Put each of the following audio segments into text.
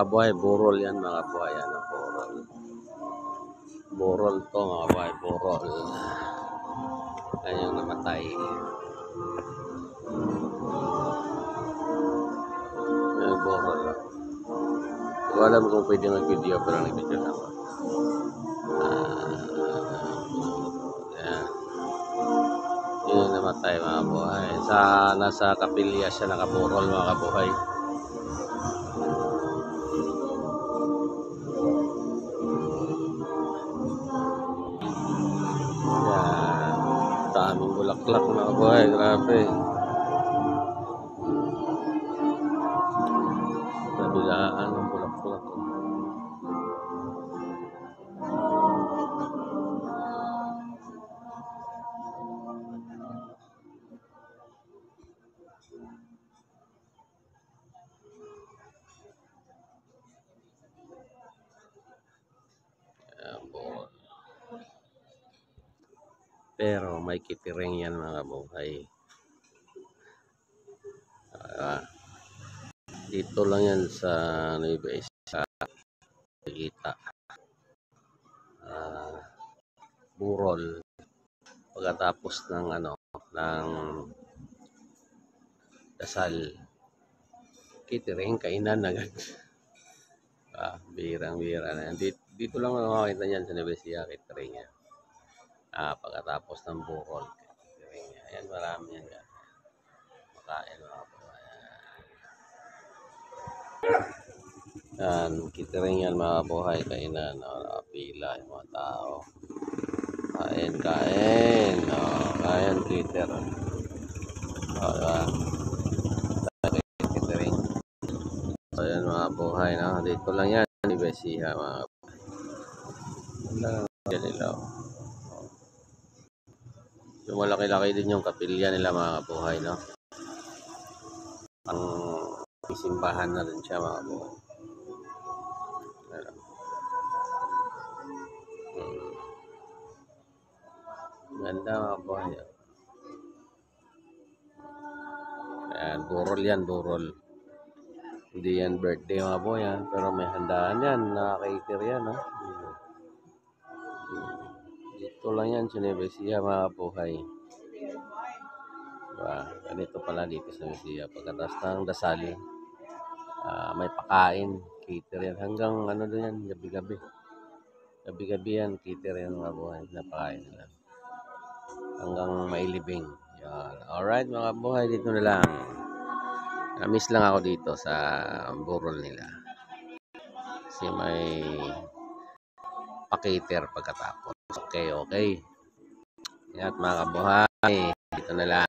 buhay, burol yan mga buhay. Ano, burol. Burol to mga buhay, burol. Yan yung namatay. Yan, burol. Hindi ko alam kung pwede mag-video pero nag-video na ako. Yan. Yun yung namatay mga buhay. Nasa kapilya siya nakaburol mga kabuhay. Yan. Daming bulaklak mga buhay. Grabe. Kabilaan ng bulaklak. Pero may kitiring yan mga kabuhay. Dito lang yan sa Nueva Ecija, kita. Burol. Pagkatapos ng ng dasal, kitiring kainan agad. Birang-bira na yan. Dito lang makakita niyan sa Nueva Ecija, kitiring yan. Pagkatapos ng burol, kitiring yan. Ayan, marami yan. Makain mga kabuhay. Yan, kitiring yan mga kabuhay, kainan. Nakapila yung mga tao. Kain. Kain, Twitter. Kitiring. So, yan mga buhay. Dito lang yan. Nueva Ecija mga buhay. Nila. Yung malaki-laki din yung kapilya nila mga buhay. No? Ang isimbahan na rin siya mga buhay. Ganda mga buhay. Ayan, burol yan, burol. Hindi yan birthday mga buhay, pero may handaan yan, nakakaiter yan. Dito lang yan sa Nueva Ecija mga buhay. Diba? Ganito pala dito sa Nueva Ecija. Pagkatapos ng dasal, may pakain, cater yan. Hanggang doon yan, gabi-gabi. Gabi-gabi yan, cater yan mga buhay. Napakain nila. Hanggang mailibing. Yan. Alright mga buhay, dito na lang. Miss lang ako dito sa burol nila. Kasi may pa-cater pagkatapos. Okay. Yan mga kabuhay, dito na lang.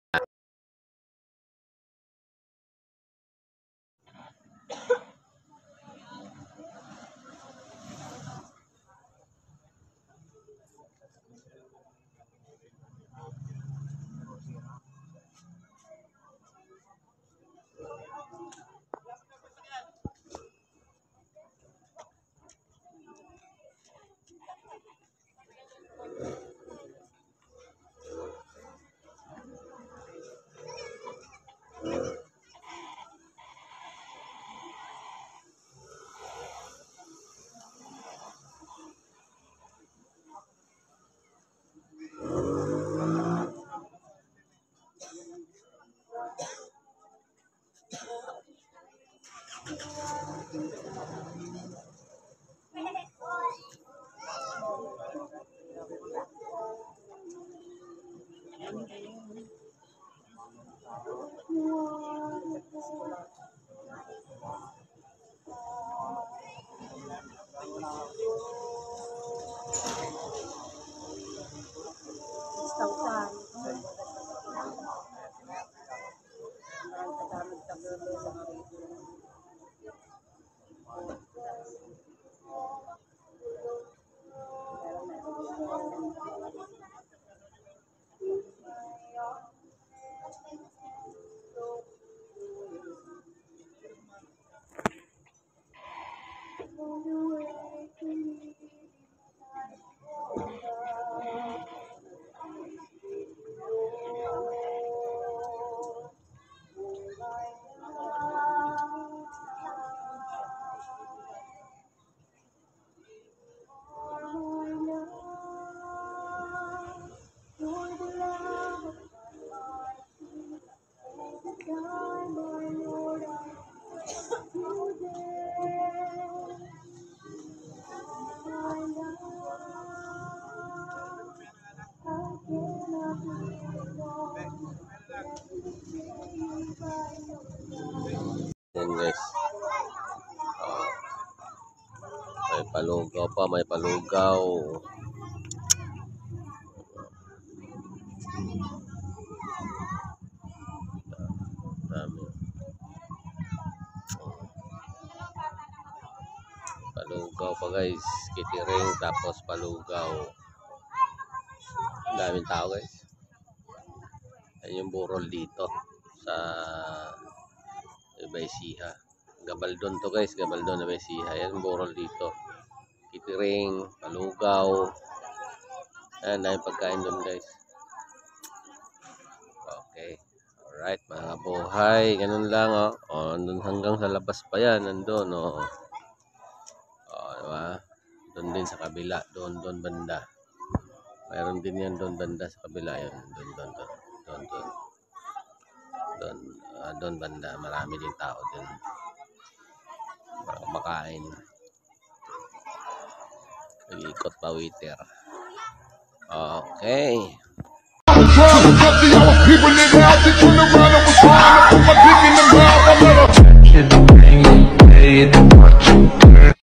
palugaw pa, may palugaw. Dami. Palugaw pa guys, kitiring tapos palugaw. Ang daming tao guys. Yan yung burol dito sa Ibaysiha. Gabaldon to guys, Gabaldon na Ibaysiha. Yan yung burol dito. Kitiring, palugaw. Ayan, dahil pagkain doon guys. Okay. Alright mga buhay. Ganun lang oh. Oh, doon hanggang sa labas pa yan. Nandun oh. Oh, diba? Doon din sa kabila. Doon banda. Mayroon din yan doon banda sa kabila. Yan. Doon banda. Marami din tao doon. Para kumakain. Nag-iikot pa waiter. Okay. People in the house, they turn around and was